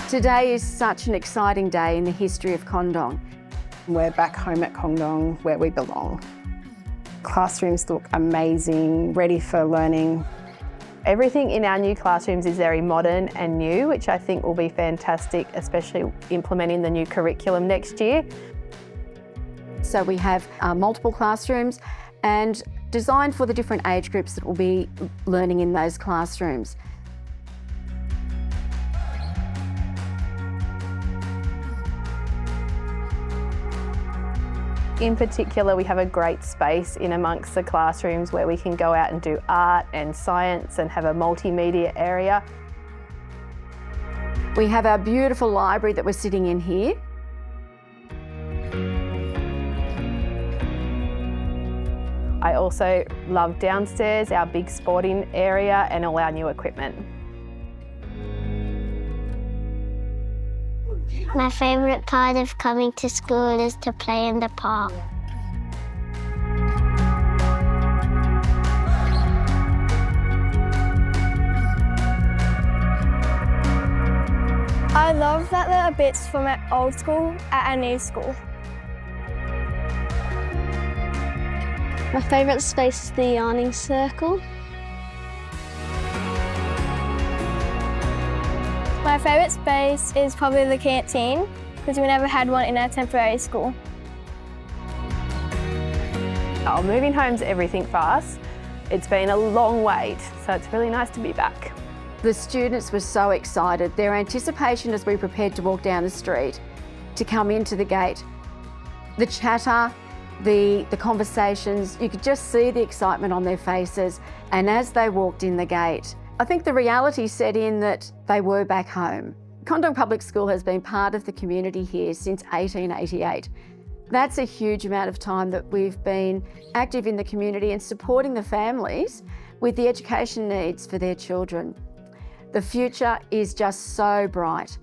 Today is such an exciting day in the history of Condong. We're back home at Condong where we belong. Classrooms look amazing, ready for learning. Everything in our new classrooms is very modern and new, which I think will be fantastic, especially implementing the new curriculum next year. So we have multiple classrooms and designed for the different age groups that will be learning in those classrooms. In particular, we have a great space in amongst the classrooms where we can go out and do art and science and have a multimedia area. We have our beautiful library that we're sitting in here. I also love downstairs, our big sporting area and all our new equipment. My favourite part of coming to school is to play in the park. I love that there are bits from our old school at our new school. My favourite space is the yarning circle. My favourite space is probably the canteen because we never had one in our temporary school. Oh, moving home's everything for us. It's been a long wait, so it's really nice to be back. The students were so excited. Their anticipation as we prepared to walk down the street, to come into the gate. The chatter, the conversations, you could just see the excitement on their faces. And as they walked in the gate, I think the reality set in that they were back home. Condong Public School has been part of the community here since 1888. That's a huge amount of time that we've been active in the community and supporting the families with the education needs for their children. The future is just so bright.